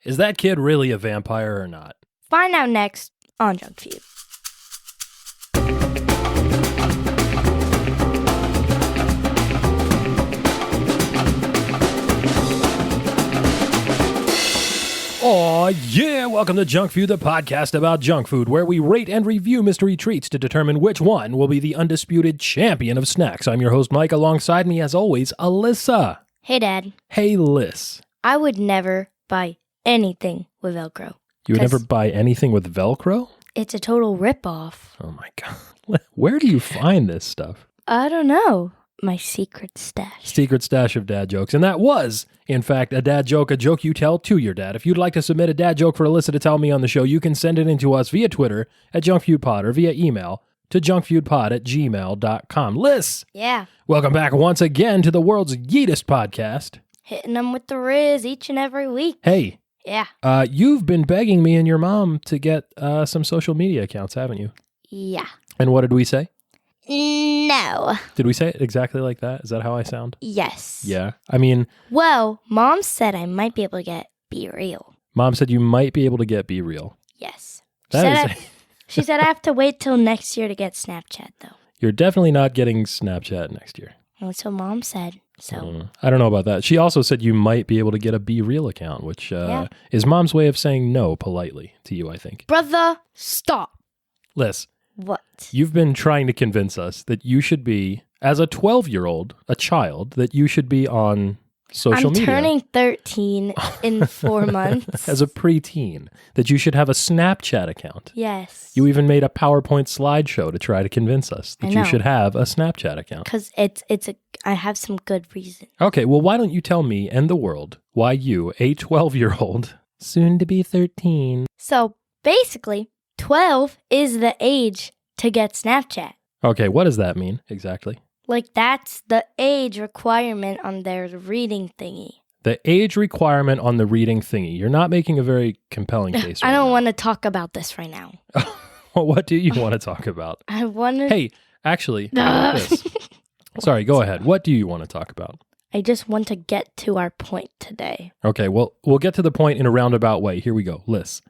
Is that kid really a vampire or not? Find out next on Junk Feud. Aw, yeah! Welcome to Junk Feud, the podcast about junk food, where we rate and review mystery treats to determine which one will be the undisputed champion of snacks. I'm your host, Mike. Alongside me, as always, Alyssa. Hey, Dad. Hey, Liz. I would never buy anything with Velcro. You would never buy anything with Velcro? It's a total ripoff. Oh my God. Where do you find this stuff? I don't know. My secret stash. Secret stash of dad jokes. And that was, in fact, a dad joke, a joke you tell to your dad. If you'd like to submit a dad joke for Alyssa to tell me on the show, you can send it in to us via Twitter at JunkFeudPod or via email to junkfeudpod@gmail.com. Liz! Yeah. Welcome back once again to the world's yeetest podcast. Hitting them with the Riz each and every week. Hey. Yeah. You've been begging me and your mom to get some social media accounts, haven't you? Yeah. And what did we say? No. Did we say it exactly like that? Is that how I sound? Yes. Yeah. I mean... Well, Mom said I might be able to get Be Real. Mom said you might be able to get Be Real. Yes. She said I have to wait till next year to get Snapchat, though. You're definitely not getting Snapchat next year. That's what Mom said. So I don't know about that. She also said you might be able to get a Be Real account, which is Mom's way of saying no politely to you, I think. Brother, stop. Liz. What? You've been trying to convince us that you should be, as a 12-year-old, a child, that you should be on social media. I'm turning 13 in 4 months. As a preteen, that you should have a Snapchat account. Yes. You even made a PowerPoint slideshow to try to convince us that you should have a Snapchat account. Because I have some good reason. Okay, well, why don't you tell me and the world why you, a 12-year-old, soon to be 13. So basically, 12 is the age to get Snapchat. Okay, what does that mean exactly? Like, that's the age requirement on their reading thingy. The age requirement on the reading thingy. You're not making a very compelling case right I don't now. want to talk about this right now. Well, what do you want to talk about? I want to... Hey, actually, this. Sorry, go ahead. What do you want to talk about? I just want to get to our point today. Okay, well, we'll get to the point in a roundabout way. Here we go. Liz.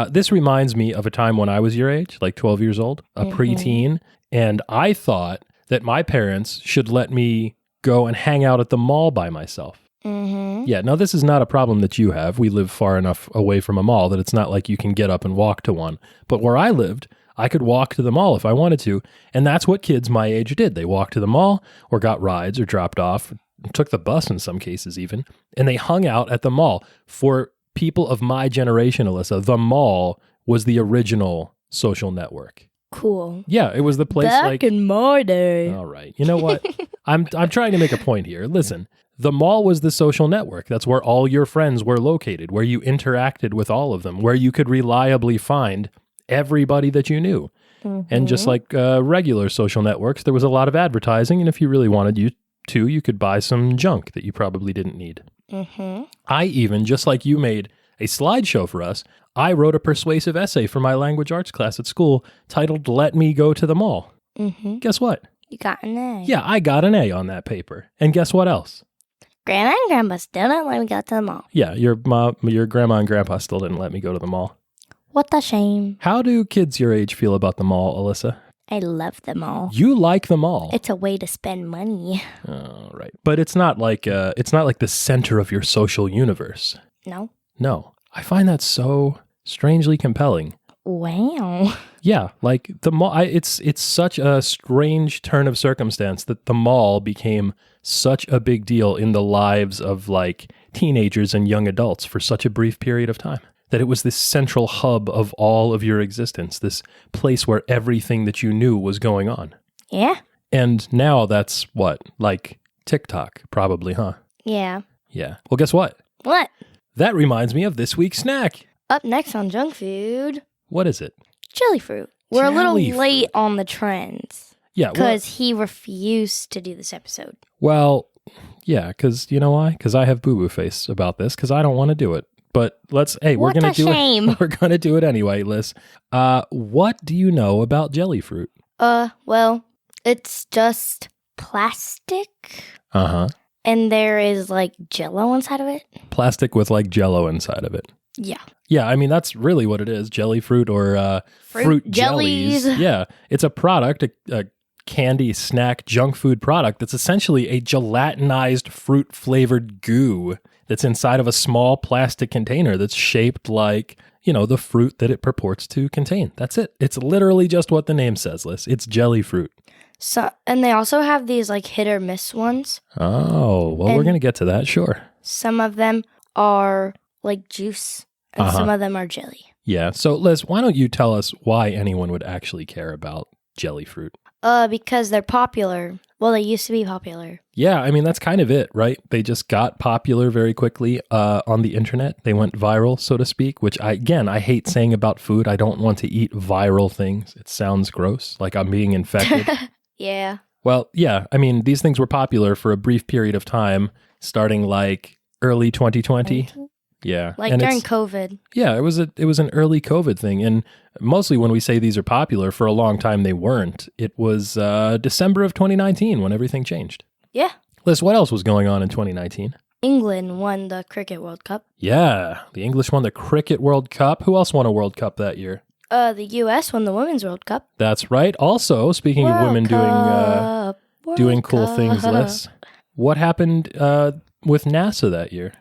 This reminds me of a time when I was your age, like 12 years old, a preteen, and I thought that my parents should let me go and hang out at the mall by myself. Yeah, now this is not a problem that you have. We live far enough away from a mall that it's not like you can get up and walk to one. But where I lived, I could walk to the mall if I wanted to, and that's what kids my age did. They walked to the mall or got rides or dropped off, took the bus in some cases even, and they hung out at the mall. For people of my generation, Alyssa, the mall was the original social network. Cool. Yeah, it was the place Back in my day. All right. You know what? I'm trying to make a point here. Listen, the mall was the social network. That's where all your friends were located, where you interacted with all of them, where you could reliably find everybody that you knew. And just like regular social networks, there was a lot of advertising, and if you really wanted you could buy some junk that you probably didn't need. I even, just like you made a slideshow for us, I wrote a persuasive essay for my language arts class at school titled Let Me Go to the Mall. Guess what? You got an A. Yeah, I got an A on that paper. And guess what else? Grandma and Grandpa still didn't let me go to the mall. Yeah, your grandma and grandpa still didn't let me go to the mall. What a shame. How do kids your age feel about the mall, Alyssa? I love the mall. You like the mall. It's a way to spend money. Oh, right. But it's not like the center of your social universe. No? No. I find that so strangely compelling. Wow. Yeah, like the mall, it's such a strange turn of circumstance that the mall became such a big deal in the lives of like teenagers and young adults for such a brief period of time. That it was this central hub of all of your existence, this place where everything that you knew was going on. Yeah. And now that's what? Like TikTok, probably, huh? Yeah. Yeah. Well, guess what? What? That reminds me of this week's snack. Up next on Junk Food. What is it? Jelly fruit. We're a little Jelly late fruit. on the trends. Yeah. Because he refused to do this episode. Well, yeah, because you know why? Because I have boo-boo face about this, because I don't want to do it. But we're going to do it. We're going to do it anyway, Liz. What do you know about jelly fruit? Well, it's just plastic. Uh-huh. And there is like Jello inside of it? Plastic with like Jello inside of it. Yeah. Yeah, I mean, that's really what it is. Jelly fruit or fruit jellies. Yeah, it's a product, a candy snack junk food product that's essentially a gelatinized fruit-flavored goo that's inside of a small plastic container that's shaped like, the fruit that it purports to contain. That's it. It's literally just what the name says, Liz. It's jelly fruit. So, and they also have these like hit or miss ones. Oh, well, we're going to get to that, sure. Some of them are like juice, and some of them are jelly. Yeah. So, Liz, why don't you tell us why anyone would actually care about jelly fruit? Because they're popular. Well, they used to be popular. Yeah, I mean, that's kind of it, right? They just got popular very quickly on the internet. They went viral, so to speak, which I hate saying about food. I don't want to eat viral things. It sounds gross, like I'm being infected. Yeah. Well, yeah, I mean, these things were popular for a brief period of time, starting like early 2020. Yeah. Like during COVID. Yeah, it was an early COVID thing. And mostly when we say these are popular, for a long time they weren't. It was December of 2019 when everything changed. Yeah. Liz, what else was going on in 2019? England won the Cricket World Cup. Yeah, the English won the Cricket World Cup. Who else won a World Cup that year? The U.S. won the Women's World Cup. That's right. Also, speaking of women doing cool things, Liz, what happened with NASA that year?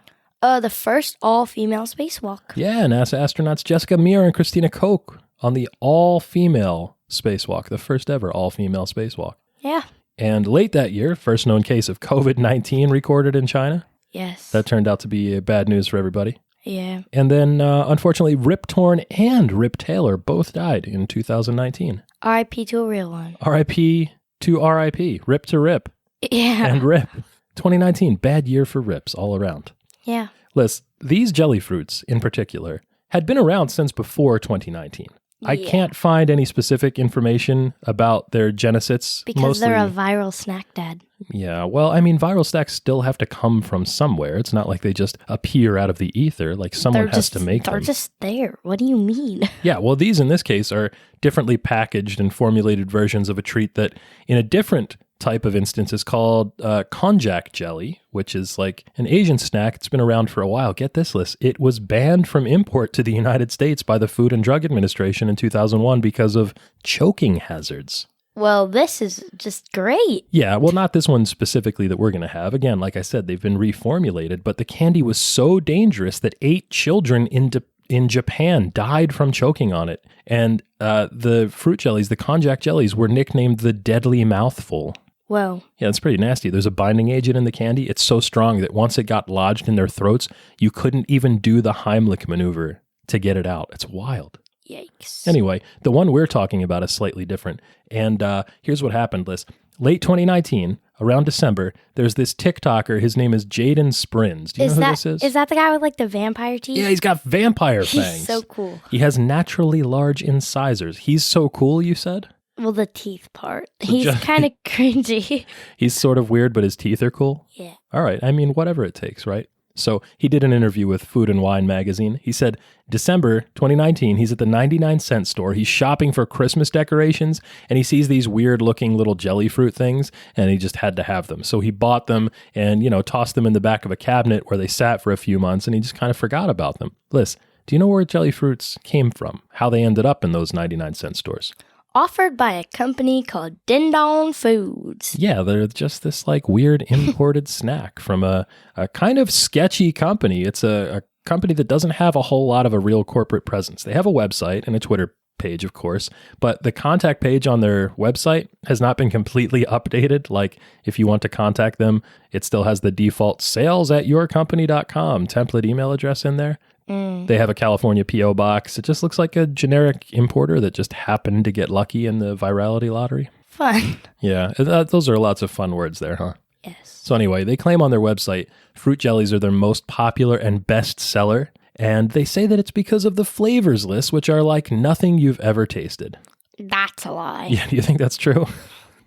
The first all-female spacewalk. Yeah, NASA astronauts Jessica Meir and Christina Koch on the all-female spacewalk, the first ever all-female spacewalk. Yeah. And late that year, first known case of COVID-19 recorded in China. Yes. That turned out to be bad news for everybody. Yeah. And then, unfortunately, Rip Torn and Rip Taylor both died in 2019. R.I.P. to a real one. R.I.P. to R.I.P. Rip to Rip. Yeah. And Rip. 2019, bad year for rips all around. Yeah. Liz, these jelly fruits in particular had been around since before 2019. Yeah. I can't find any specific information about their genesis. Because they're a viral snack, Dad. Yeah, well, I mean, viral snacks still have to come from somewhere. It's not like they just appear out of the ether, like someone has to make them. They're just there. What do you mean? Yeah, well, these in this case are differently packaged and formulated versions of a treat that in a different type of instance is called konjac jelly, which is like an Asian snack. It's been around for a while. Get this, Liz. It was banned from import to the United States by the Food and Drug Administration in 2001 because of choking hazards. Well, this is just great. Yeah, well, not this one specifically that we're going to have. Again, like I said, they've been reformulated, but the candy was so dangerous that 8 children in Japan died from choking on it. And the fruit jellies, the konjac jellies, were nicknamed the deadly mouthful. Whoa. Yeah, it's pretty nasty. There's a binding agent in the candy. It's so strong that once it got lodged in their throats, you couldn't even do the Heimlich maneuver to get it out. It's wild. Yikes. Anyway, the one we're talking about is slightly different. And here's what happened, Liz. Late 2019, around December, there's this TikToker. His name is Jaden Sprins. Do you know who this is? Is that the guy with like the vampire teeth? Yeah, he's got vampire fangs. He's so cool. He has naturally large incisors. He's so cool, you said? Well, the teeth part. He's kind of cringy. He's sort of weird, but his teeth are cool? Yeah. All right. I mean, whatever it takes, right? So he did an interview with Food and Wine magazine. He said, December 2019, he's at the 99-cent store. He's shopping for Christmas decorations, and he sees these weird-looking little jelly fruit things, and he just had to have them. So he bought them and, tossed them in the back of a cabinet where they sat for a few months, and he just kind of forgot about them. Liz, do you know where jelly fruits came from? How they ended up in those 99-cent stores? Offered by a company called Din Don Foods. Yeah, they're just this like weird imported snack from a kind of sketchy company. It's a company that doesn't have a whole lot of a real corporate presence. They have a website and a Twitter page, of course, but the contact page on their website has not been completely updated. Like if you want to contact them, it still has the default sales@yourcompany.com template email address in there. They have a California P.O. box. It just looks like a generic importer that just happened to get lucky in the virality lottery. Fun. Yeah, those are lots of fun words there, huh? Yes. So anyway, they claim on their website, fruit jellies are their most popular and best seller. And they say that it's because of the flavors list, which are like nothing you've ever tasted. That's a lie. Yeah, do you think that's true?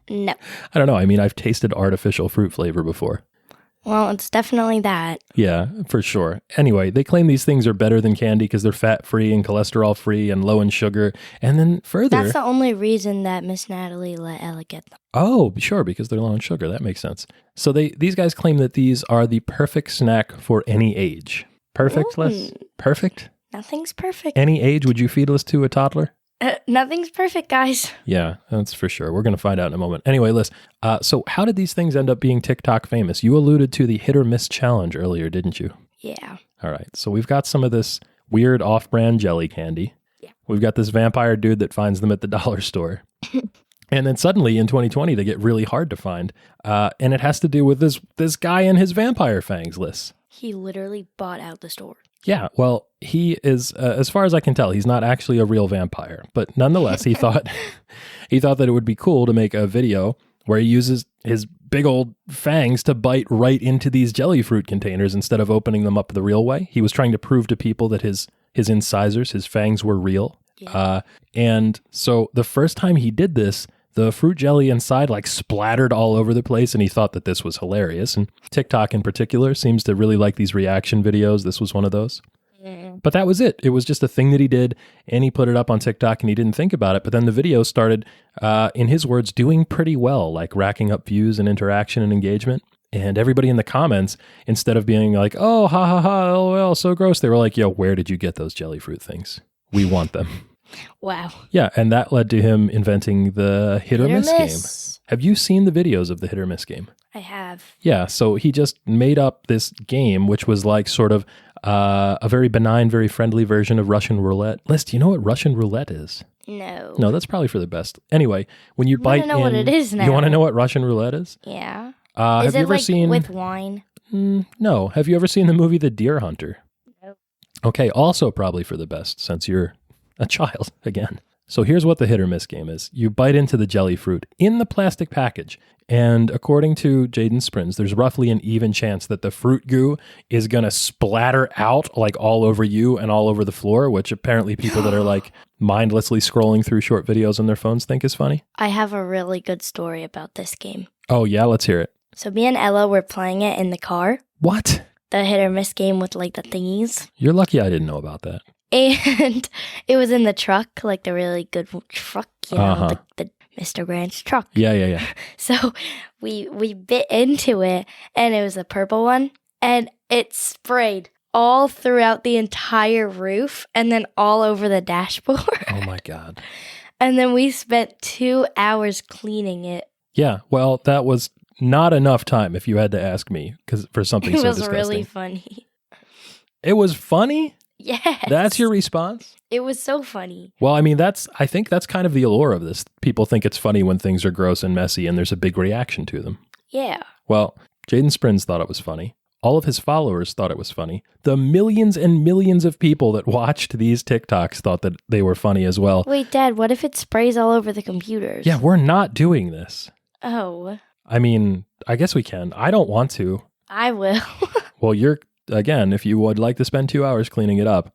No. I don't know. I mean, I've tasted artificial fruit flavor before. Well, it's definitely that. Yeah, for sure. Anyway, they claim these things are better than candy because they're fat-free and cholesterol-free and low in sugar. And then further... That's the only reason that Miss Natalie let Ella get them. Oh, sure, because they're low in sugar. That makes sense. So these guys claim that these are the perfect snack for any age. Perfect, Liz? Perfect? Nothing's perfect. Any age, would you feed this to a toddler? Nothing's perfect, guys. Yeah, that's for sure. We're going to find out in a moment. Anyway, Liz, so how did these things end up being TikTok famous? You alluded to the hit or miss challenge earlier, didn't you? Yeah. All right. So we've got some of this weird off-brand jelly candy. Yeah. We've got this vampire dude that finds them at the dollar store. And then suddenly in 2020, they get really hard to find. And it has to do with this guy and his vampire fangs, Liz. He literally bought out the store. Yeah, well, he is, as far as I can tell, he's not actually a real vampire. But nonetheless, he thought that it would be cool to make a video where he uses his big old fangs to bite right into these jelly fruit containers instead of opening them up the real way. He was trying to prove to people that his incisors, his fangs were real. Yeah. And so the first time he did this, the fruit jelly inside splattered all over the place, and he thought that this was hilarious. And TikTok in particular seems to really like these reaction videos. This was one of those. Mm. But that was it. It was just a thing that he did, and he put it up on TikTok, and he didn't think about it. But then the video started, in his words, doing pretty well, racking up views and interaction and engagement. And everybody in the comments, instead of being like, oh, ha, ha, ha, lol, so gross, they were like, yo, where did you get those jelly fruit things? We want them. Wow. Yeah, and that led to him inventing the hit or miss game. Have you seen the videos of the hit or miss game? I have. Yeah, so he just made up this game, which was sort of a very benign, very friendly version of Russian roulette. Liz, do you know what Russian roulette is? No. No, that's probably for the best. Anyway, when you bite in... I want to know what it is now. You want to know what Russian roulette is? Yeah. Have you ever seen... with wine? No. Have you ever seen the movie The Deer Hunter? No. Okay, also probably for the best, since you're a child again. So here's what the hit or miss game is. You bite into the jelly fruit in the plastic package. And according to Jaden Sprins, there's roughly an even chance that the fruit goo is going to splatter out all over you and all over the floor, which apparently people that are mindlessly scrolling through short videos on their phones think is funny. I have a really good story about this game. Oh, yeah? Let's hear it. So me and Ella were playing it in the car. What? The hit or miss game with the thingies. You're lucky I didn't know about that. And it was in the truck, the really good truck, the Mr. Grant's truck. Yeah. So we bit into it, and it was a purple one, and it sprayed all throughout the entire roof and then all over the dashboard. Oh, my God. And then we spent 2 hours cleaning it. Yeah, well, that was not enough time if you had to ask me for something so disgusting. It was really funny. It was funny? Yes. That's your response? It was so funny. Well, I mean, I think that's kind of the allure of this. People think it's funny when things are gross and messy and there's a big reaction to them. Yeah. Well, Jaden Sprins thought it was funny. All of his followers thought it was funny. The millions and millions of people that watched these TikToks thought that they were funny as well. Wait, Dad, what if it sprays all over the computers? Yeah, we're not doing this. Oh. I mean, I guess we can. I don't want to. I will. Well, again, if you would like to spend 2 hours cleaning it up.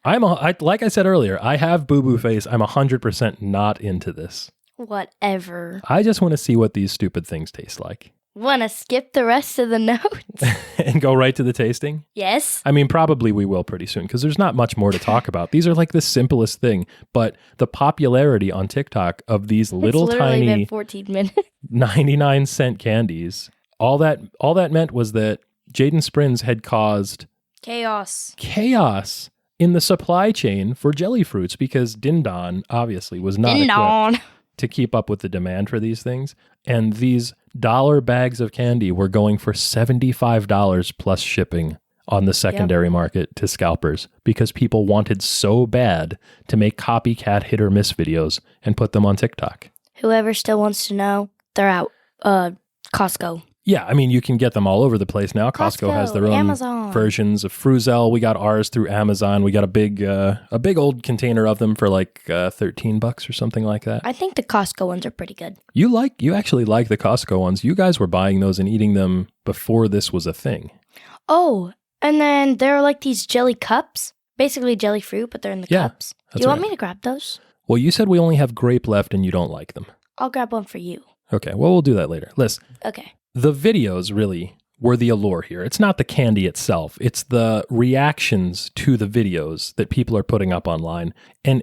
Like I said earlier, I have boo-boo face. I'm 100% not into this. Whatever. I just want to see what these stupid things taste like. Want to skip the rest of the notes? And go right to the tasting? Yes. I mean, probably we will pretty soon because there's not much more to talk about. These are the simplest thing, but the popularity on TikTok of these little tiny been 14 minutes. 99-cent candies, all that meant was that Jaden Sprins had caused chaos in the supply chain for jelly fruits because Din Don obviously was not equipped to keep up with the demand for these things. And these dollar bags of candy were going for $75 plus shipping on the secondary market to scalpers because people wanted so bad to make copycat hit or miss videos and put them on TikTok. Whoever still wants to know, they're out. Costco. Yeah, I mean, you can get them all over the place now. Costco has their own Amazon versions of Fruzel. We got ours through Amazon. We got a big old container of them for $13 or something like that. I think the Costco ones are pretty good. You actually like the Costco ones. You guys were buying those and eating them before this was a thing. Oh, and then there are these jelly cups, basically jelly fruit, but they're in the cups. Do you want me to grab those? Well, you said we only have grape left and you don't like them. I'll grab one for you. Okay, well, we'll do that later. Listen. Okay. The videos really were the allure here. It's not the candy itself. It's the reactions to the videos that people are putting up online. And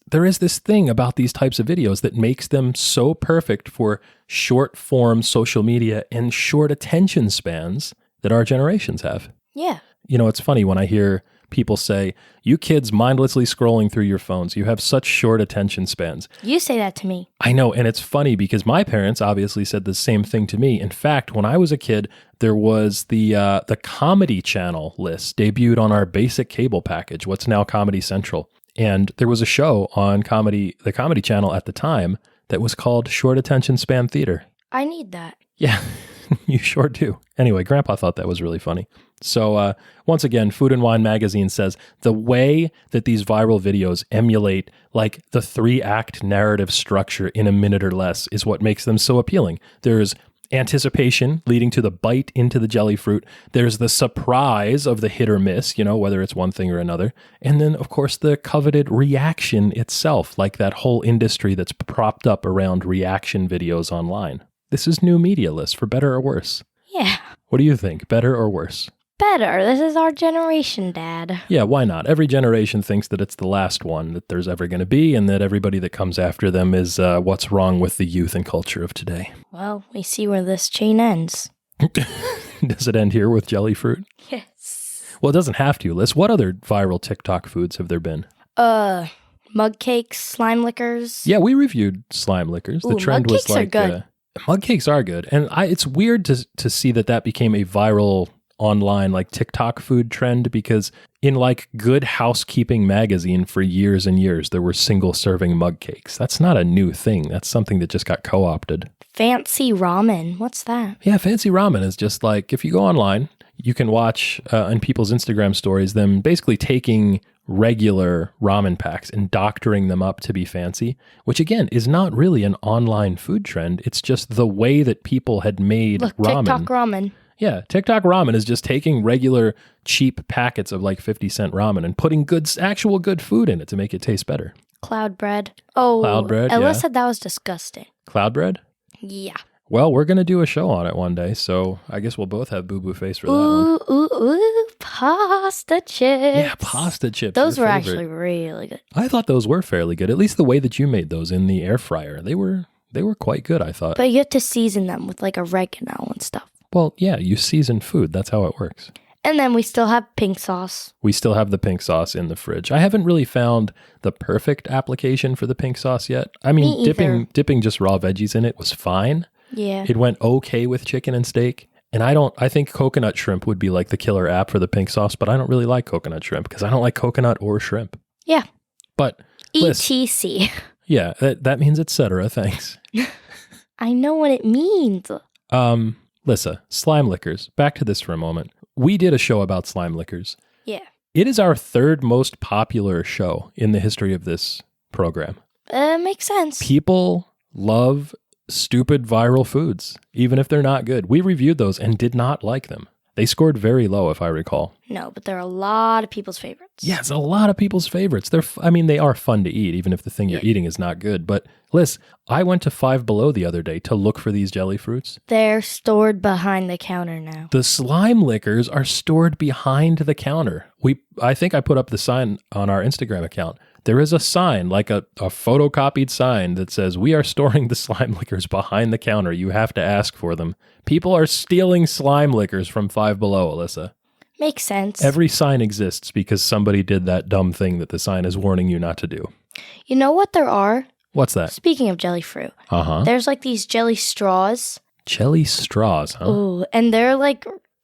there is this thing about these types of videos that makes them so perfect for short form social media and short attention spans that our generations have. Yeah. You know, it's funny when I hear people say, you kids mindlessly scrolling through your phones, you have such short attention spans. You say that to me. I know, and it's funny because my parents obviously said the same thing to me. In fact, when I was a kid, there was the Comedy Channel list debuted on our basic cable package, what's now Comedy Central. And there was a show on the Comedy Channel at the time that was called Short Attention Span Theater. I need that. Yeah, you sure do. Anyway, Grandpa thought that was really funny. So once again, Food and Wine magazine says the way that these viral videos emulate like the 3-act narrative structure in a minute or less is what makes them so appealing. There's anticipation leading to the bite into the jelly fruit. There's the surprise of the hit or miss, you know, whether it's one thing or another. And then, of course, the coveted reaction itself, like that whole industry that's propped up around reaction videos online. This is new media list, for better or worse. Yeah. What do you think? Better or worse? Better. This is our generation, Dad. Yeah, why not? Every generation thinks that it's the last one that there's ever going to be, and that everybody that comes after them is what's wrong with the youth and culture of today. Well, we see where this chain ends. Does it end here with jelly fruit? Yes. Well, it doesn't have to, Liz. What other viral TikTok foods have there been? Mug cakes, slime lickers. Yeah, we reviewed slime lickers. The trend mug was cakes are good. Mug cakes are good. And it's weird to see that became a viral online like TikTok food trend, because in like Good Housekeeping magazine for years and years, there were single serving mug cakes. That's not a new thing. That's something that just got co-opted. Fancy ramen. What's that? Yeah, fancy ramen is just like, if you go online, you can watch on people's Instagram stories them basically taking regular ramen packs and doctoring them up to be fancy, which again is not really an online food trend. It's just the way that people had made ramen. TikTok ramen. Yeah, TikTok ramen is just taking regular cheap packets of like 50-cent ramen and putting actual good food in it to make it taste better. Cloud bread. Oh, Cloud bread, Ella yeah. said that was disgusting. Cloud bread? Yeah. Well, we're going to do a show on it one day, so I guess we'll both have boo-boo face for that one. Ooh, pasta chips. Yeah, pasta chips. Those your were favorite. actually really good. I thought those were fairly good, at least the way that you made those in the air fryer. They were quite good, I thought. But you have to season them with like oregano and stuff. Well, yeah, you season food. That's how it works. And then we still have pink sauce. We still have the pink sauce in the fridge. I haven't really found the perfect application for the pink sauce yet. I mean, dipping just raw veggies in it was fine. Yeah. It went okay with chicken and steak. And I think coconut shrimp would be like the killer app for the pink sauce, but I don't really like coconut shrimp because I don't like coconut or shrimp. Yeah. But ETC. Yeah, that means et cetera. Thanks. I know what it means. Lissa, slime lickers. Back to this for a moment. We did a show about slime lickers. Yeah. It is our third most popular show in the history of this program. Makes sense. People love stupid viral foods, even if they're not good. We reviewed those and did not like them. They scored very low, if I recall. No, but they're a lot of people's favorites. Yeah, it's a lot of people's favorites. They are fun to eat, even if the thing you're eating is not good. But Liz, I went to Five Below the other day to look for these jelly fruits. They're stored behind the counter now. The slime lickers are stored behind the counter. I think I put up the sign on our Instagram account. There is a sign, like a photocopied sign that says, we are storing the slime lickers behind the counter. You have to ask for them. People are stealing slime lickers from Five Below, Alyssa. Makes sense. Every sign exists because somebody did that dumb thing that the sign is warning you not to do. You know what there are? What's that? Speaking of jelly fruit. There's like these jelly straws. Jelly straws, huh? Ooh, and they're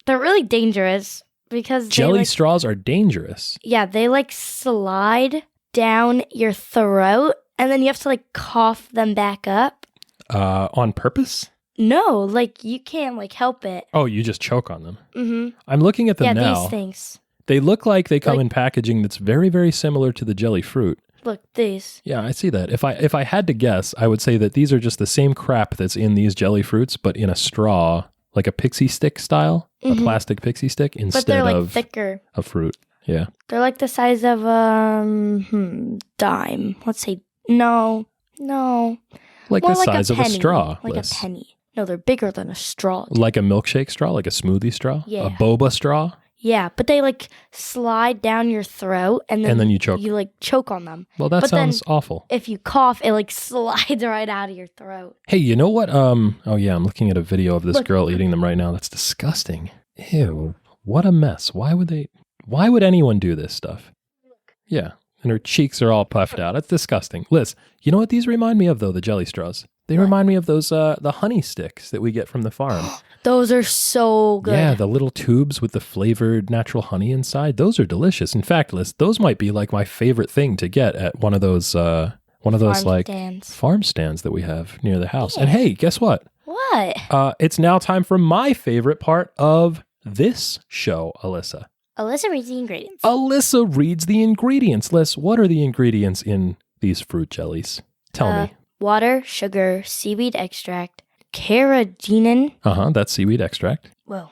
really dangerous because jelly straws are dangerous. Yeah, they like slide down your throat and then you have to like cough them back up. On purpose? No, like you can't like help it. Oh, you just choke on them. Mm-hmm. I'm looking at them now. Yeah, these things. They look like they come in packaging that's very, very similar to the jelly fruit. Look, these. Yeah, I see that. If I had to guess, I would say that these are just the same crap that's in these jelly fruits, but in a straw, like a pixie stick style, a plastic pixie stick instead but they're like of thicker. A fruit. Yeah. They're like the size of dime. Let's say no. Like more the like size of a straw. Like Liz. a penny. No, they're bigger than a straw. Like a milkshake straw, like a smoothie straw? Yeah. A boba straw? Yeah, but they like slide down your throat and then you choke. You like choke on them. Well, that but sounds then awful. If you cough, it like slides right out of your throat. Hey, you know what? Oh yeah, I'm looking at a video of this girl eating them right now. That's disgusting. Ew. What a mess. Why would anyone do this stuff? Yeah. And her cheeks are all puffed out. It's disgusting. Liz, you know what these remind me of, though, the jelly straws? They remind me of those, the honey sticks that we get from the farm. Those are so good. Yeah, the little tubes with the flavored natural honey inside. Those are delicious. In fact, Liz, those might be like my favorite thing to get at one of those farm stands that we have near the house. Yeah. And hey, guess what? What? It's now time for my favorite part of this show, Alyssa. Alyssa reads the ingredients. Alyssa reads the ingredients. Liz, what are the ingredients in these fruit jellies? Tell me. Water, sugar, seaweed extract, carrageenan. That's seaweed extract. Whoa.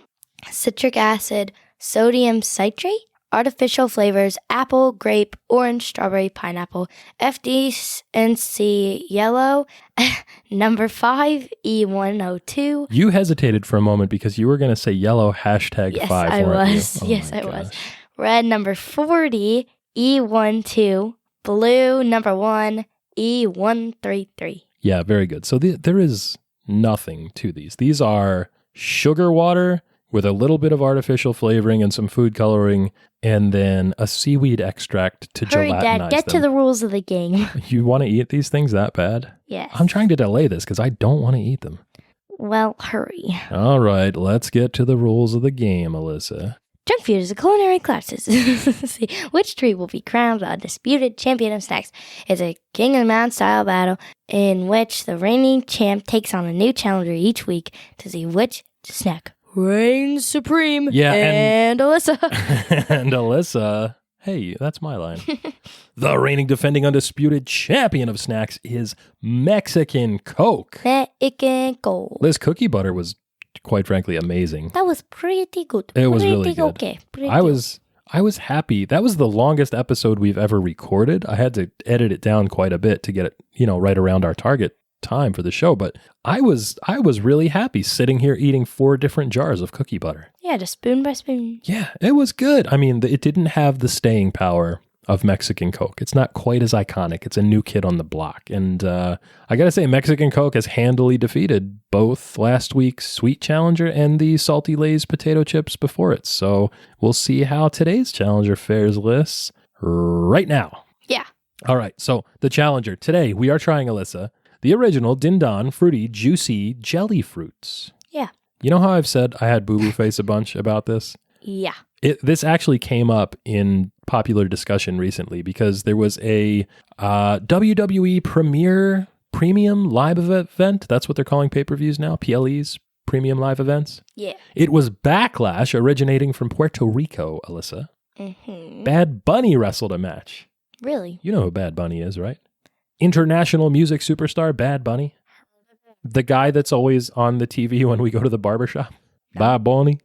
Citric acid, sodium citrate, artificial flavors, apple, grape, orange, strawberry, pineapple, FD&C yellow, number 5, E102. You hesitated for a moment because you were going to say yellow hashtag yes, 5. I was. Yes, I was. Red, number 40, E12. Blue, number 1, E133. Yeah, very good. So there is nothing to these. These are sugar water with a little bit of artificial flavoring and some food coloring, and then a seaweed extract to Hurry, gelatinize Dad, get them. to the rules of the game. You want to eat these things that bad? Yes. I'm trying to delay this because I don't want to eat them. Well, hurry. All right, let's get to the rules of the game, Alyssa. Junk Feud is a culinary class. See which tree will be crowned undisputed champion of snacks. It's a King of the Mountain style battle in which the reigning champ takes on a new challenger each week to see which snack reigns supreme. Yeah, and Alyssa. And Alyssa. Hey, that's my line. The reigning defending undisputed champion of snacks is Mexican Coke. Mexican Coke. Liz, cookie butter was quite frankly amazing. That was pretty good. It was really good. Okay. I was happy. That was the longest episode we've ever recorded. I had to edit it down quite a bit to get it, right around our target time for the show, but I was really happy sitting here eating 4 different jars of cookie butter. Yeah, just spoon by spoon. Yeah, it was good. I mean, it didn't have the staying power of Mexican Coke. It's not quite as iconic. It's a new kid on the block. And I got to say, Mexican Coke has handily defeated both last week's Sweet Challenger and the Salty Lay's potato chips before it. So we'll see how today's Challenger fares, Liz, right now. Yeah. All right. So the Challenger. Today, we are trying, Alyssa, the original Din Don Fruity Juicy Jelly Fruits. Yeah. You know how I've said I had boo-boo face a bunch about this? Yeah. This actually came up in popular discussion recently because there was a WWE Premium Live event. That's what they're calling pay-per-views now, PLEs, Premium Live Events. Yeah. It was Backlash originating from Puerto Rico, Alyssa. Mm-hmm. Bad Bunny wrestled a match. Really? You know who Bad Bunny is, right? International music superstar Bad Bunny. The guy that's always on the TV when we go to the barbershop. No. Bad Bunny.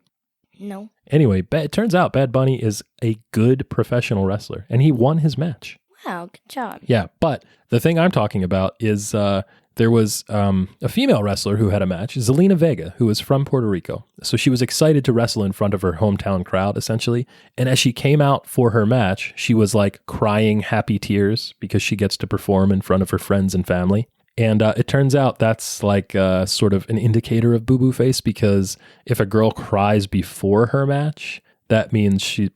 No. Anyway, it turns out Bad Bunny is a good professional wrestler, and he won his match. Wow, good job. Yeah, but the thing I'm talking about is there was a female wrestler who had a match, Zelina Vega, who was from Puerto Rico. So she was excited to wrestle in front of her hometown crowd, essentially. And as she came out for her match, she was like crying happy tears because she gets to perform in front of her friends and family. And it turns out that's like sort of an indicator of boo-boo face, because if a girl cries before her match, that means she's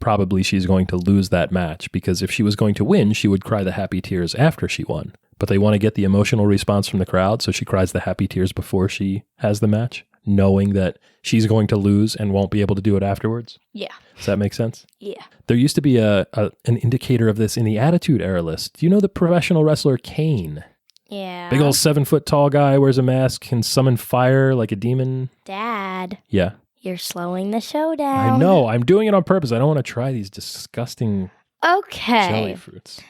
going to lose that match, because if she was going to win, she would cry the happy tears after she won. But they want to get the emotional response from the crowd, so she cries the happy tears before she has the match, knowing that she's going to lose and won't be able to do it afterwards. Yeah. Does that make sense? Yeah. There used to be an indicator of this in the Attitude Era list. Do you know the professional wrestler Kane? Yeah. Big old 7-foot tall guy, wears a mask, can summon fire like a demon. Dad. Yeah. You're slowing the show down. I know. I'm doing it on purpose. I don't want to try these disgusting jelly fruits.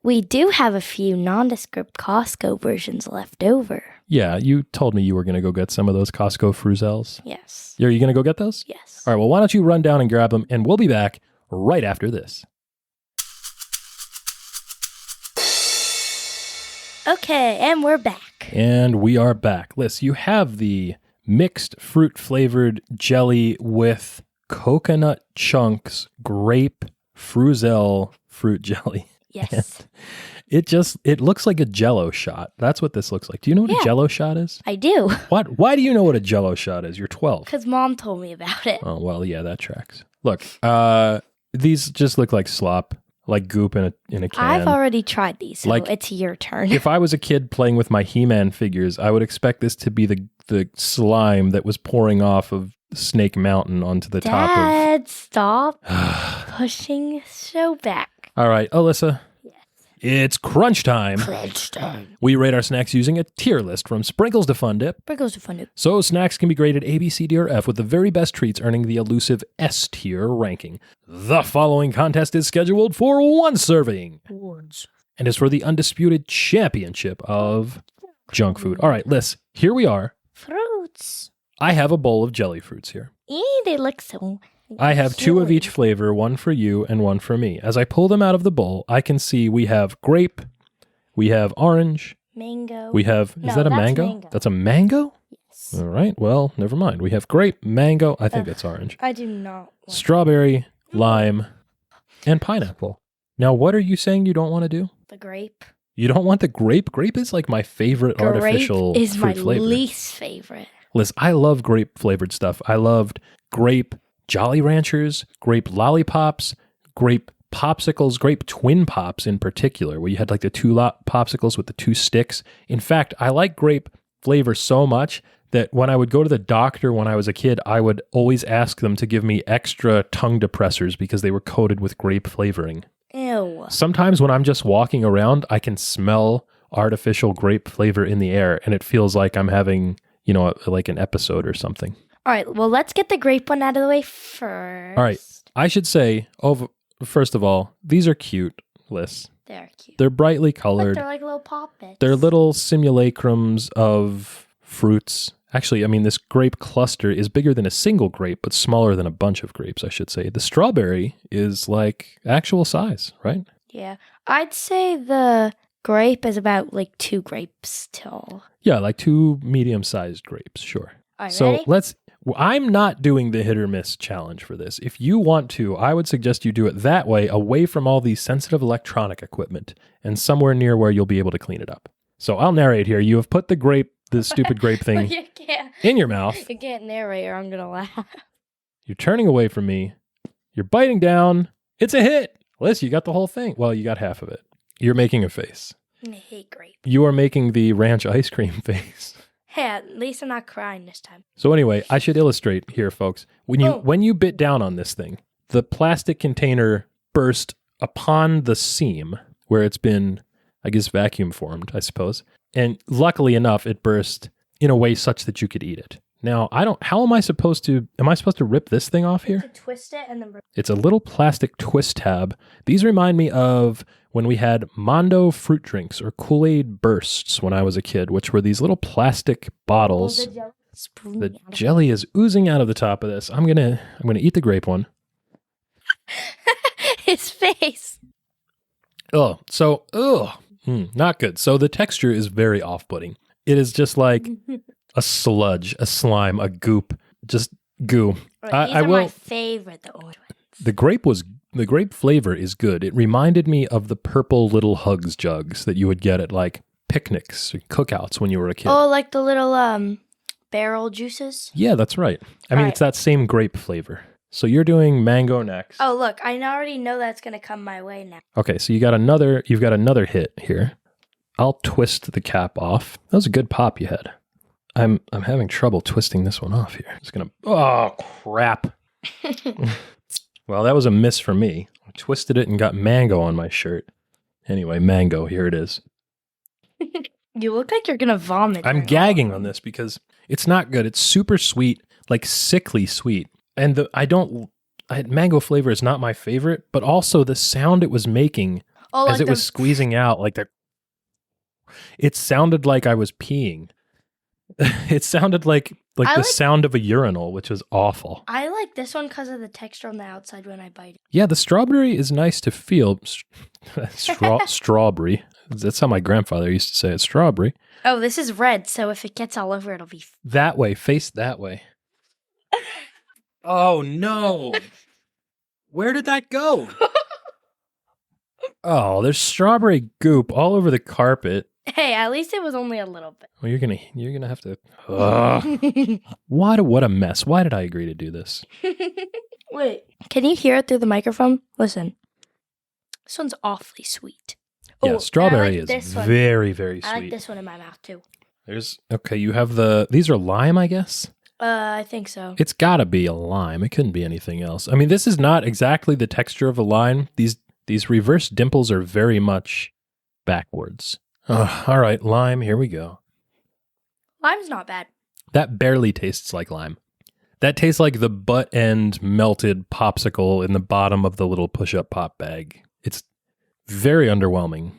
We do have a few nondescript Costco versions left over. Yeah, you told me you were going to go get some of those Costco Fruzels. Yes. Are you going to go get those? Yes. All right, well, why don't you run down and grab them, and we'll be back right after this. Okay, and we're back. And we are back. Liz, you have the mixed fruit flavored jelly with coconut chunks, grape, Fruzel fruit jelly. Yes. It looks like a Jello shot. That's what this looks like. Do you know what a Jello shot is? I do. What? Why do you know what a Jello shot is? You're 12. Because Mom told me about it. Oh, well, yeah, that tracks. Look, these just look like slop, like goop in a can. I've already tried these, so Like, it's your turn. If I was a kid playing with my He-Man figures, I would expect this to be the slime that was pouring off of Snake Mountain onto the top of... Dad, stop pushing so back. All right, Alyssa. Yes. It's crunch time. Crunch time. We rate our snacks using a tier list from sprinkles to fun dip. Sprinkles to fun dip. So snacks can be graded A, B, C, D, or F, with the very best treats earning the elusive S tier ranking. The following contest is scheduled for one serving. And is for the undisputed championship of junk food. All right, Liz, here we are. Fruits. I have a bowl of jelly fruits here. They look so... I have two of each flavor, one for you and one for me. As I pull them out of the bowl, I can see we have grape, we have orange, mango. we have... Is that a mango? That's a mango? Yes. All right, well, never mind. We have grape, mango, I think it's orange. I do not want Strawberry, lime, and pineapple. Now, what are you saying you don't want to do? the grape. You don't want the grape? Grape is like my favorite artificial Grape is fruit my flavor. least favorite. Liz, I love grape flavored stuff. I loved grape Jolly Ranchers, grape lollipops, grape popsicles, grape twin pops in particular, where you had like the two popsicles with the two sticks. In fact, I like grape flavor so much that when I would go to the doctor when I was a kid, I would always ask them to give me extra tongue depressors because they were coated with grape flavoring. Ew. Sometimes when I'm just walking around, I can smell artificial grape flavor in the air, and it feels like I'm having, like an episode or something. All right, well, let's get the grape one out of the way first. All right. I should say, first of all, these are cute, Liz. They're cute. They're brightly colored. Look, they're like little poppets. They're little simulacrums of fruits. Actually, I mean, this grape cluster is bigger than a single grape, but smaller than a bunch of grapes, I should say. The strawberry is like actual size, right? Yeah. I'd say the grape is about like 2 grapes tall. Yeah, like 2 medium-sized grapes, sure. All right, So ready? I'm not doing the hit or miss challenge for this. If you want to, I would suggest you do it that way, away from all these sensitive electronic equipment and somewhere near where you'll be able to clean it up. So I'll narrate here. You have put the stupid grape thing You can't. in your mouth. You can't narrate or I'm going to laugh. You're turning away from me. You're biting down. It's a hit. Liz, you got the whole thing. Well, you got half of it. You're making a face. I hate grape. You are making the ranch ice cream face. Hey, at least I'm not crying this time. So anyway, I should illustrate here, folks. When you bit down on this thing, the plastic container burst upon the seam where it's been, I guess, vacuum formed, I suppose. And luckily enough, it burst in a way such that you could eat it. Now, am I supposed to rip this thing off here? To twist it and then... It's a little plastic twist tab. These remind me of when we had Mondo fruit drinks or Kool-Aid bursts when I was a kid, which were these little plastic bottles. The jelly is oozing out of the top of this. I'm gonna eat the grape one. His face. Not good. So the texture is very off-putting. It is just like a sludge, a slime, a goop, just goo. Right, these are my favorite, the orange ones. The grape flavor is good. It reminded me of the purple little Hugs jugs that you would get at like picnics or cookouts when you were a kid. Oh, like the little barrel juices? Yeah, that's right. I mean, it's that same grape flavor. So you're doing mango next. Oh, look, I already know that's going to come my way now. Okay, so you've got another hit here. I'll twist the cap off. That was a good pop you had. I'm having trouble twisting this one off here. Oh, crap. Well, that was a miss for me. I twisted it and got mango on my shirt. Anyway, mango, here it is. You look like you're going to vomit. I'm gagging on this because it's not good. It's super sweet, like sickly sweet. And mango flavor is not my favorite, but also the sound it was making as it was squeezing out, it sounded like I was peeing. It sounded like the sound of a urinal, which is awful. I like this one because of the texture on the outside when I bite it. Yeah, the strawberry is nice to feel. Strawberry. That's how my grandfather used to say it, strawberry. Oh, this is red, so if it gets all over, it'll be... That way, face that way. Oh, no. Where did that go? Oh, there's strawberry goop all over the carpet. Hey, at least it was only a little bit. Well, you're gonna have to... What a mess. Why did I agree to do this? Wait, can you hear it through the microphone? Listen. This one's awfully sweet. Yeah, Ooh, strawberry I like is very, very sweet. I like this one in my mouth, too. Okay, you have these are lime, I guess? I think so. It's gotta be a lime. It couldn't be anything else. I mean, this is not exactly the texture of a lime. These reverse dimples are very much backwards. All right, lime, here we go. Lime's not bad. That barely tastes like lime. That tastes like the butt end melted popsicle in the bottom of the little push-up pop bag. It's very underwhelming.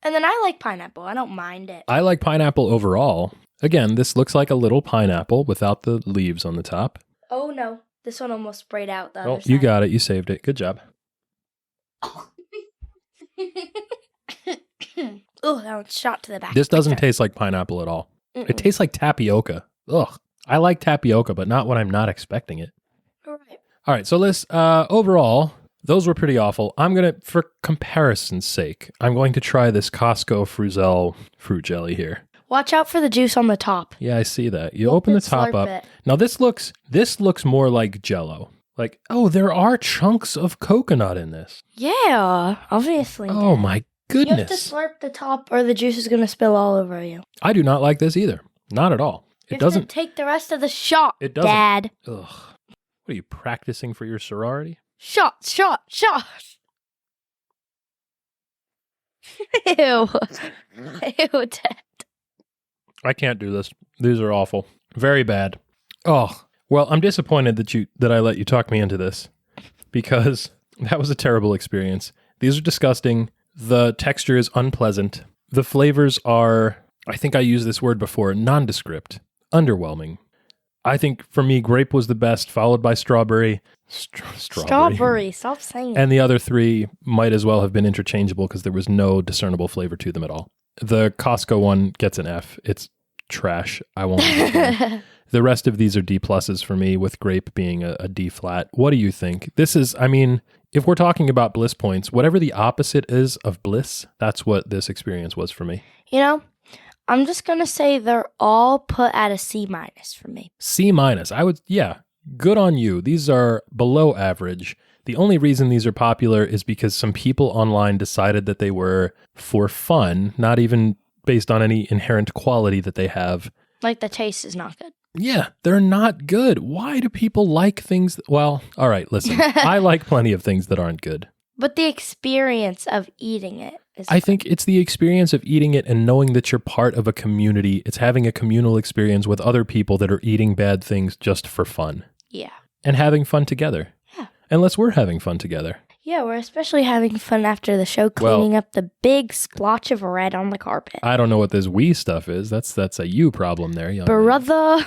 And then I like pineapple. I don't mind it. I like pineapple overall. Again, this looks like a little pineapple without the leaves on the top. Oh, no. This one almost sprayed out the other side. You got it. You saved it. Good job. Oh, that one shot to the back. This doesn't taste like pineapple at all. Mm-mm. It tastes like tapioca. Ugh. I like tapioca, but not when I'm not expecting it. All right. All right, so Liz, overall, those were pretty awful. For comparison's sake, I'm going to try this Costco Fruzel fruit jelly here. Watch out for the juice on the top. Yeah, I see that. You open the top up. It. Now this looks more like Jell-O. Like, oh, there are chunks of coconut in this. Yeah, obviously. Oh my goodness. You have to slurp the top or the juice is going to spill all over you. I do not like this either. Not at all. It doesn't take the rest of the shot, it doesn't. Dad. Ugh. What are you practicing for your sorority? Shot. Ew. Ew, Dad. I can't do this. These are awful. Very bad. Oh, well, I'm disappointed that I let you talk me into this because that was a terrible experience. These are disgusting. The texture is unpleasant. The flavors are, I think I used this word before, nondescript, underwhelming. I think for me, grape was the best, followed by strawberry. Strawberry, stop saying it. And the other three might as well have been interchangeable because there was no discernible flavor to them at all. The Costco one gets an F. It's trash. I won't eat it. The rest of these are D pluses for me, with grape being a D flat. What do you think? This is, I mean, if we're talking about bliss points, whatever the opposite is of bliss, that's what this experience was for me. You know, I'm just going to say they're all put at a C- for me. C-, yeah, good on you. These are below average. The only reason these are popular is because some people online decided that they were for fun, not even based on any inherent quality that they have. Like the taste is not good. Yeah, they're not good. Why do people like things? Well, all right, listen. I like plenty of things that aren't good. But the experience of eating it is I think it's the experience of eating it and knowing that you're part of a community. It's having a communal experience with other people that are eating bad things just for fun. Yeah. And having fun together. Yeah. Unless we're having fun together. Yeah, we're especially having fun after the show cleaning up the big splotch of red on the carpet. I don't know what this we stuff is. That's a you problem there, young man. Brother.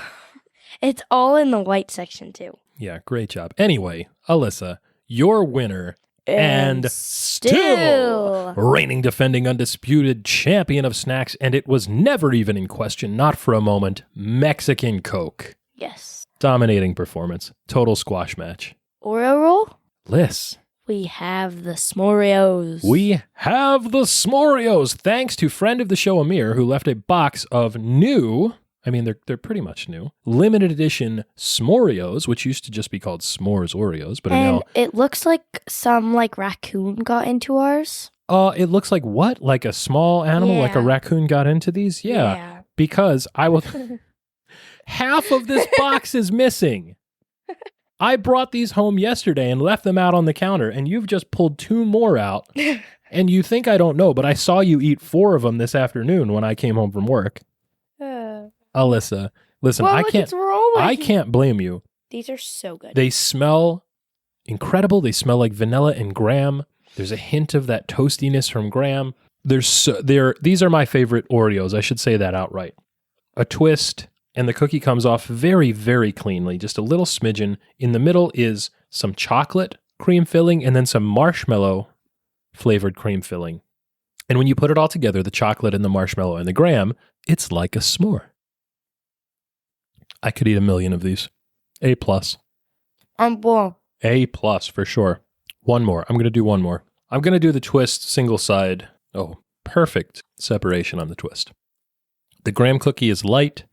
It's all in the white section, too. Yeah, great job. Anyway, Alyssa, your winner and still reigning, defending, undisputed champion of snacks, and it was never even in question, not for a moment, Mexican Coke. Yes. Dominating performance. Total squash match. Oreo roll? Liz. We have the S'moreos. We have the S'moreos. Thanks to friend of the show, Amir, who left a box of new, I mean, they're pretty much new, limited edition S'moreos, which used to just be called S'mores Oreos, but and now it looks like some raccoon got into ours. It looks like what? Like a small animal, like a raccoon got into these? Yeah. Because I will... Half of this box is missing. I brought these home yesterday and left them out on the counter, and you've just pulled 2 more out. And you think I don't know, but I saw you eat 4 of them this afternoon when I came home from work. Alyssa, listen, I can't blame you. These are so good. They smell incredible. They smell like vanilla and graham. There's a hint of that toastiness from graham. These are my favorite Oreos. I should say that outright. A twist, and the cookie comes off very, very cleanly, just a little smidgen. In the middle is some chocolate cream filling and then some marshmallow flavored cream filling. And when you put it all together, the chocolate and the marshmallow and the graham, it's like a s'more. I could eat 1,000,000 of these. A+. I'm full. A+ for sure. One more. I'm going to do one more. I'm going to do the twist single side. Oh, perfect separation on the twist. The graham cookie is light.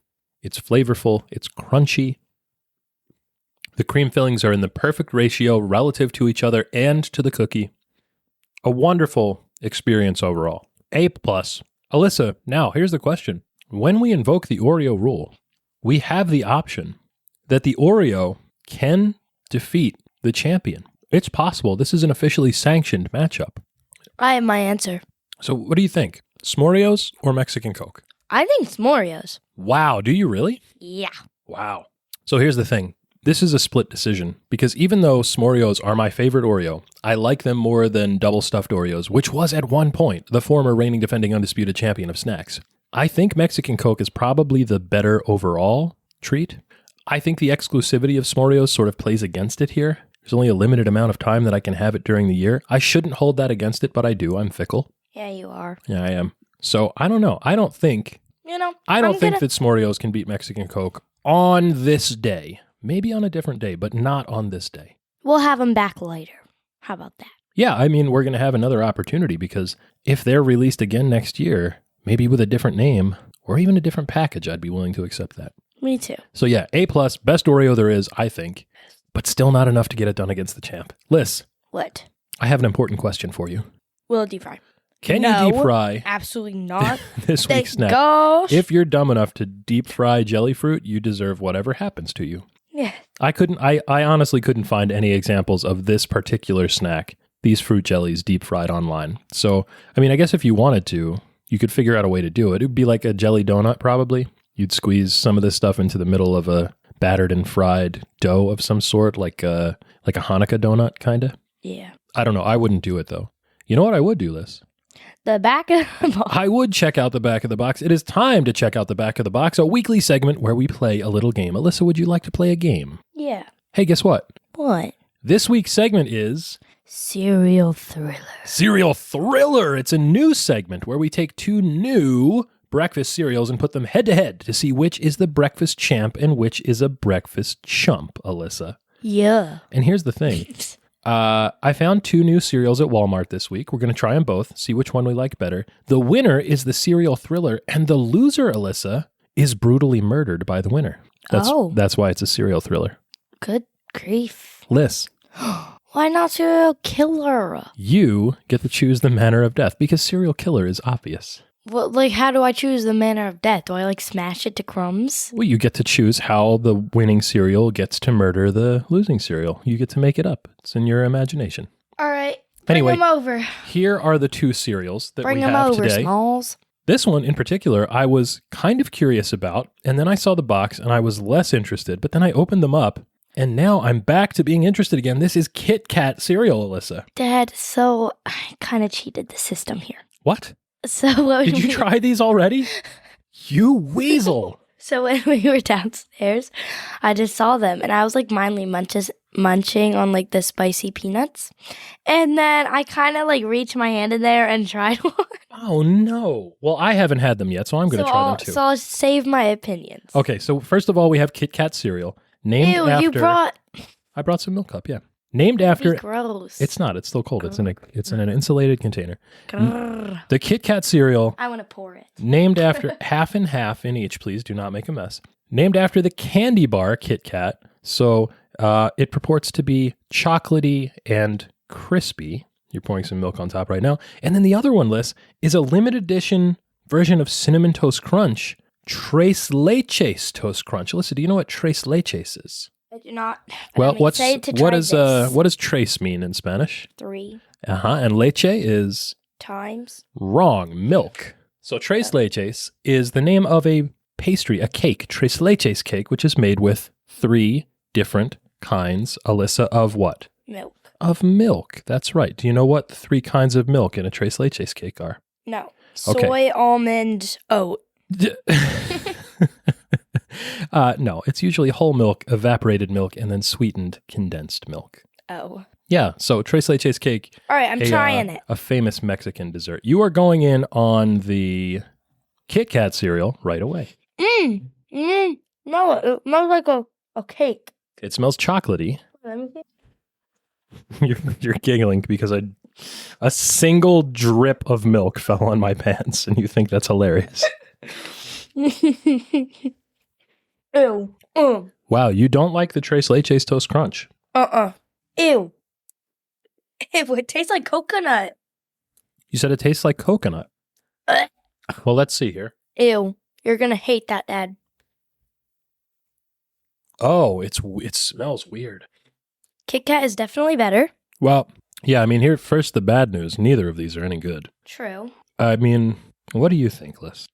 It's flavorful. It's crunchy. The cream fillings are in the perfect ratio relative to each other and to the cookie. A wonderful experience overall. A+. Alyssa, now here's the question. When we invoke the Oreo rule, we have the option that the Oreo can defeat the champion. It's possible. This is an officially sanctioned matchup. I have my answer. So what do you think? S'moreos or Mexican Coke? I think s'moreos. Wow, do you really? Yeah. Wow. So here's the thing. This is a split decision because even though s'moreos are my favorite Oreo, I like them more than double stuffed Oreos, which was at one point the former reigning defending undisputed champion of snacks. I think Mexican Coke is probably the better overall treat. I think the exclusivity of s'moreos sort of plays against it here. There's only a limited amount of time that I can have it during the year. I shouldn't hold that against it, but I do. I'm fickle. Yeah, you are. Yeah, I am. So I don't know. I don't think that s'moreos can beat Mexican Coke on this day. Maybe on a different day, but not on this day. We'll have them back later. How about that? Yeah, I mean, we're going to have another opportunity because if they're released again next year, maybe with a different name or even a different package, I'd be willing to accept that. Me too. So yeah, A+, best Oreo there is, I think, but still not enough to get it done against the champ. Liz. What? I have an important question for you. Will it deep fry? Can you deep fry? Absolutely not. This week's snack. Gosh. If you're dumb enough to deep fry jelly fruit, you deserve whatever happens to you. Yeah. I honestly couldn't find any examples of this particular snack, these fruit jellies deep fried online. So, I mean, I guess if you wanted to, you could figure out a way to do it. It would be like a jelly donut probably. You'd squeeze some of this stuff into the middle of a battered and fried dough of some sort, like a Hanukkah donut kind of. Yeah. I don't know. I wouldn't do it though. You know what I would do, Liz? The back of the box. I would check out the back of the box. It is time to check out the back of the box, a weekly segment where we play a little game. Alyssa, would you like to play a game? Yeah. Hey, guess what? What? This week's segment is... Cereal Thriller. Cereal Thriller. It's a new segment where we take two new breakfast cereals and put them head to head to see which is the breakfast champ and which is a breakfast chump, Alyssa. Yeah. And here's the thing. I found two new cereals at Walmart this week. We're going to try them both, see which one we like better. The winner is the Cereal Thriller, and the loser, Alyssa, is brutally murdered by the winner. That's why it's a Cereal Thriller. Good grief. Liz. Why not Serial Killer? You get to choose the manner of death because Serial Killer is obvious. Well, how do I choose the manner of death? Do I smash it to crumbs? Well, you get to choose how the winning cereal gets to murder the losing cereal. You get to make it up. It's in your imagination. All right. Bring them over. Here are the two cereals that we have today. Bring them over, Smalls. This one in particular, I was kind of curious about, and then I saw the box and I was less interested, but then I opened them up, and now I'm back to being interested again. This is Kit Kat cereal, Alyssa. Dad, so I kind of cheated the system here. What? So Did you try these already? You weasel. So when we were downstairs, I just saw them and I was mindly munching on the spicy peanuts. And then I kind of reached my hand in there and tried one. Oh no. Well, I haven't had them yet, so I'm going to try them too. So I'll save my opinions. Okay, so first of all, we have Kit Kat cereal. Named after... you brought... I brought some milk cup, yeah. Named after... Gross. It's not. It's still cold. It's in an insulated container. The Kit Kat cereal... I want to pour it. Named after... half and half in each, please. Do not make a mess. Named after the candy bar Kit Kat. So it purports to be chocolatey and crispy. You're pouring some milk on top right now. And then the other one, Liz, is a limited edition version of Cinnamon Toast Crunch. Tres Leches Toast Crunch. Alyssa, do you know what Tres Leches is? I do not. Well, what does trace mean in Spanish? 3. And leche is? Times. Wrong. Milk. So tres leches is the name of a pastry, a cake, tres leches cake, which is made with 3 different kinds, Alyssa, of what? Milk. Of milk. That's right. Do you know what the 3 kinds of milk in a tres leches cake are? No. Soy, almond, oat. No, it's usually whole milk, evaporated milk, and then sweetened condensed milk. Oh. Yeah, so Tres Leches cake. All right, I'm trying it. A famous Mexican dessert. You are going in on the Kit Kat cereal right away. No, it smells like a cake. It smells chocolatey. Let me see. You're giggling because a single drip of milk fell on my pants, and you think that's hilarious. Ew. Wow, you don't like the Tres Leches Toast Crunch? Ew. It tastes like coconut. You said it tastes like coconut. Well, let's see here. Ew. You're gonna hate that, Dad. Oh, it smells weird. Kit Kat is definitely better. Well, yeah, I mean, here, first the bad news. Neither of these are any good. True. I mean, what do you think, Liz?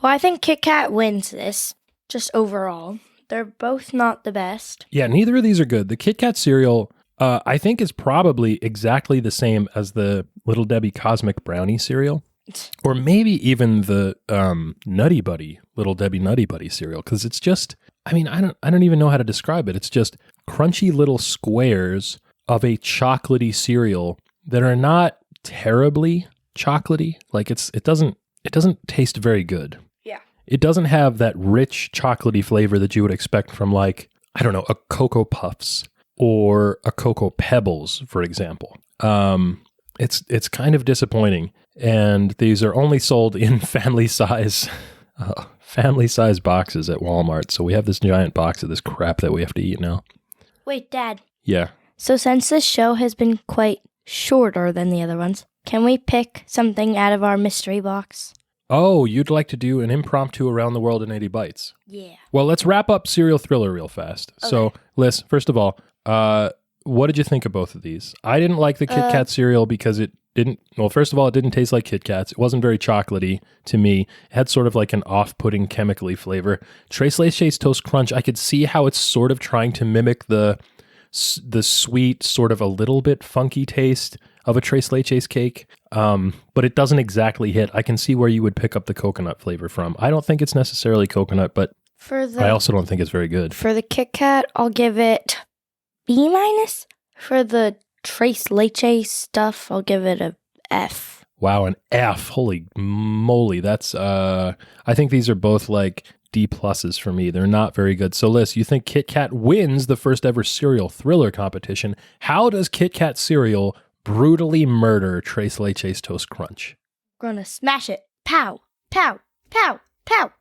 Well, I think Kit Kat wins this, just overall. They're both not the best. Yeah, neither of these are good. The Kit Kat cereal, I think, is probably exactly the same as the Little Debbie Cosmic Brownie cereal. Or maybe even the Nutty Buddy, Little Debbie Nutty Buddy cereal. Because it's just, I mean, I don't even know how to describe it. It's just crunchy little squares of a chocolatey cereal that are not terribly chocolatey. Like it doesn't taste very good. Yeah. It doesn't have that rich chocolatey flavor that you would expect from, like, I don't know, a Cocoa Puffs or a Cocoa Pebbles, for example. It's kind of disappointing. And these are only sold in family size boxes at Walmart. So we have this giant box of this crap that we have to eat now. Wait, Dad. Yeah. So since this show has been quite shorter than the other ones, can we pick something out of our mystery box? Oh, you'd like to do an impromptu around the world in 80 bites. Yeah. Well, let's wrap up Serial Thriller real fast. Okay. So, Liz, first of all, what did you think of both of these? I didn't like the Kit Kat cereal because it didn't, well, first of all, it didn't taste like Kit Kats. It wasn't very chocolatey to me. It had sort of like an off-putting chemically flavor. Tres Leches Toast Crunch, I could see how it's sort of trying to mimic the sweet, sort of a little bit funky taste of a Tres Leches cake, but it doesn't exactly hit. I can see where you would pick up the coconut flavor from. I don't think it's necessarily coconut, but I also don't think it's very good. For the Kit Kat, I'll give it B-. For the Tres Leches stuff, I'll give it a F. Wow, an F. Holy moly. That's, I think these are both like D pluses for me. They're not very good. So, Liz, you think Kit Kat wins the first ever cereal thriller competition. How does Kit Kat cereal brutally murder Tres Leches Toast Crunch? We're gonna smash it. Pow, pow, pow, pow.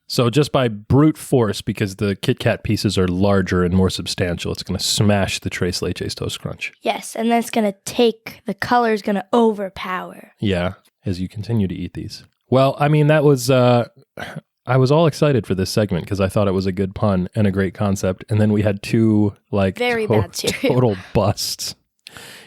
So just by brute force, because the Kit Kat pieces are larger and more substantial, it's going to smash the Tres Leches Toast Crunch. Yes, and then it's going to the color's going to overpower. Yeah, as you continue to eat these. Well, I mean, that was, I was all excited for this segment because I thought it was a good pun and a great concept. And then we had two, like, very bad cereal. Total busts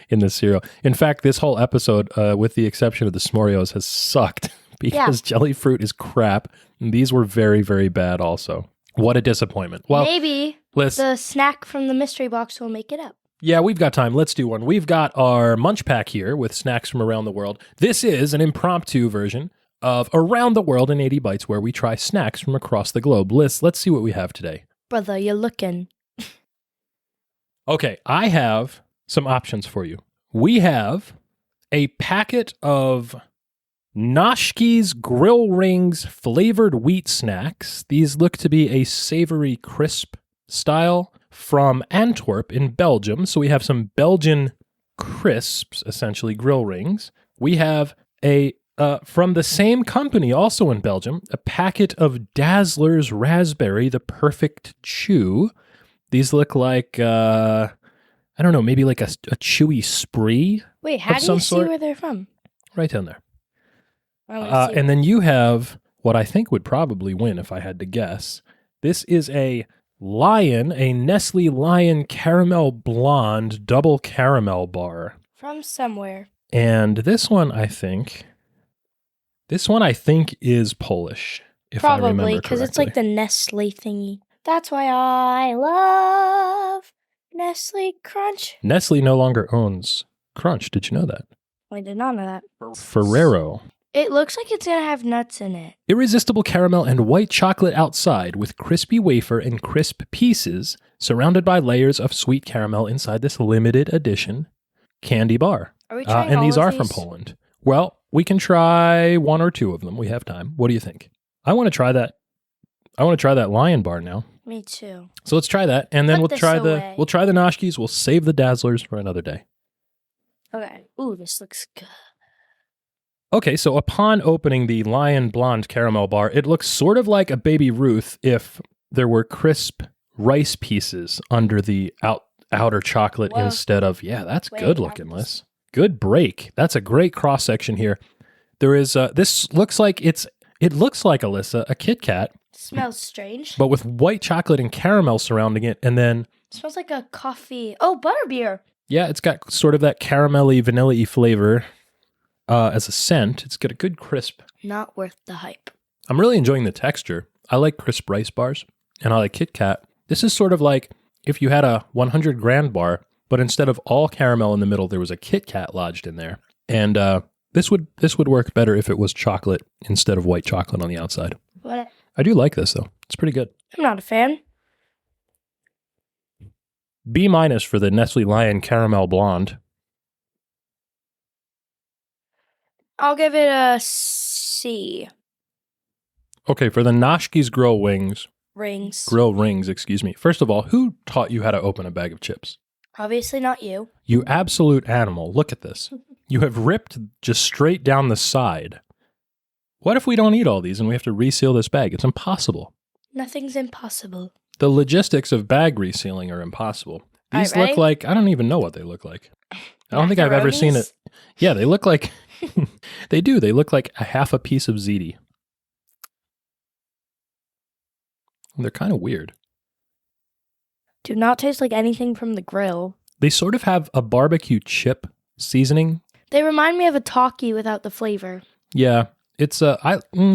in the cereal. In fact, this whole episode, with the exception of the S'moreos, has sucked. Because jelly fruit is crap. And these were very, very bad also. What a disappointment. Well, maybe the snack from the mystery box will make it up. Yeah, we've got time. Let's do one. We've got our Munch Pack here with snacks from around the world. This is an impromptu version of Around the World in 80 Bites, where we try snacks from across the globe. Liz, let's see what we have today. Brother, you're looking. Okay, I have some options for you. We have a packet of Noschke's Grill Rings flavored wheat snacks. These look to be a savory crisp style from Antwerp in Belgium. So we have some Belgian crisps, essentially grill rings. We have from the same company, also in Belgium, a packet of Dazzler's Raspberry, the Perfect Chew. These look like, I don't know, maybe like a chewy spree. Wait, how do you see where they're from? Right down there. And then you have what I think would probably win if I had to guess. This is a Nestle Lion Caramel Blonde double caramel bar. From somewhere. And this one I think is Polish, if I remember correctly. Probably, because it's like the Nestle thingy. That's why I love Nestle Crunch. Nestle no longer owns Crunch. Did you know that? I did not know that. Ferrero. It looks like it's going to have nuts in it. Irresistible caramel and white chocolate outside with crispy wafer and crisp pieces surrounded by layers of sweet caramel inside this limited edition candy bar. Are we trying and all these of are from Poland. Well, we can try one or two of them. We have time. What do you think? I want to try that. I want to try that lion bar now. Me too. So let's try that, and then Put we'll this try away. we'll try the noshkis. We'll save the dazzlers for another day. Okay. Ooh, this looks good. Okay, so upon opening the Lion Blonde Caramel Bar, it looks sort of like a Baby Ruth if there were crisp rice pieces under the outer chocolate Whoa. instead of, that's Wait, good looking, Liz. Good break. That's a great cross section here. There is, this looks like it looks like, Alyssa, a Kit Kat. Smells strange. But with white chocolate and caramel surrounding it, and then... It smells like a coffee. Oh, butterbeer. Yeah, it's got sort of that caramelly, vanilla-y flavor as a scent. It's got a good crisp. Not worth the hype. I'm really enjoying the texture. I like crisp rice bars, and I like Kit Kat. This is sort of like if you had a 100 grand bar, but instead of all caramel in the middle, there was a Kit Kat lodged in there. And this would work better if it was chocolate instead of white chocolate on the outside. What? I do like this, though. It's pretty good. I'm not a fan. B- for the Nestle Lion Caramel Blonde. I'll give it a C. Okay, for the Noshki's Grill Rings. Grill Rings, excuse me. First of all, who taught you how to open a bag of chips? Obviously not you. You absolute animal. Look at this. You have ripped just straight down the side. What if we don't eat all these and we have to reseal this bag? It's impossible. Nothing's impossible. The logistics of bag resealing are impossible. These All right, look like, I don't even know what they look like. I don't think I've ever seen it. Yeah, they look like, they do. They look like a half a piece of ziti. They're kind of weird. Do not taste like anything from the grill. They sort of have a barbecue chip seasoning. They remind me of a Talkie without the flavor. Yeah, it's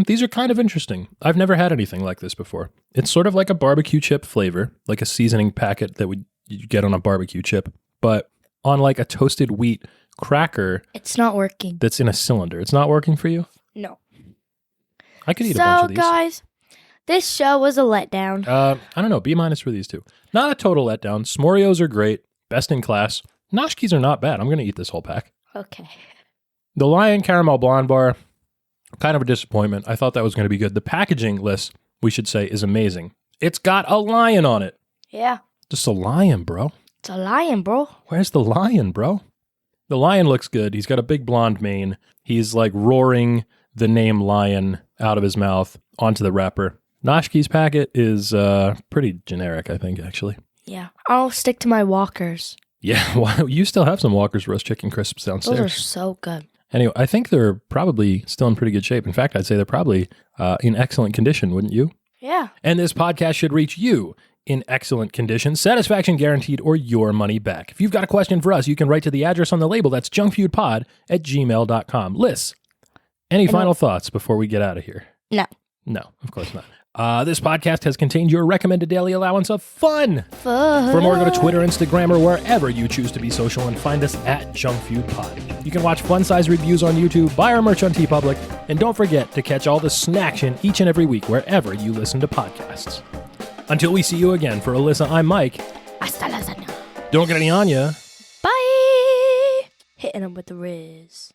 these are kind of interesting. I've never had anything like this before. It's sort of like a barbecue chip flavor, like a seasoning packet that you get on a barbecue chip, but on like a toasted wheat cracker. It's not working. That's in a cylinder. It's not working for you? No. I could eat a bunch of these. So, guys, this show was a letdown. I don't know. B- for these two. Not a total letdown. S'moreos are great. Best in class. Noshkis are not bad. I'm going to eat this whole pack. Okay. The Lion Caramel Blonde Bar, kind of a disappointment. I thought that was going to be good. The packaging list, we should say, is amazing. It's got a lion on it. Yeah. Just a lion, bro. It's a lion, bro. Where's the lion, bro? The lion looks good. He's got a big blonde mane. He's like roaring the name lion out of his mouth onto the wrapper. Noshki's packet is pretty generic, I think, actually. Yeah. I'll stick to my Walkers. Yeah, well, you still have some Walker's roast chicken crisps downstairs. Those are so good. Anyway, I think they're probably still in pretty good shape. In fact, I'd say they're probably in excellent condition, wouldn't you? Yeah. And this podcast should reach you in excellent condition, satisfaction guaranteed, or your money back. If you've got a question for us, you can write to the address on the label. That's junkfeudpod@gmail.com. Liz, any final thoughts before we get out of here? No. No, of course not. This podcast has contained your recommended daily allowance of fun. For more, go to Twitter, Instagram, or wherever you choose to be social and find us at Junk Feud Pod. You can watch fun-size reviews on YouTube, buy our merch on TeePublic, and don't forget to catch all the snaction each and every week wherever you listen to podcasts. Until we see you again, for Alyssa, I'm Mike. Hasta la lasagna. Don't get any on ya. Bye. Hitting them with the Riz.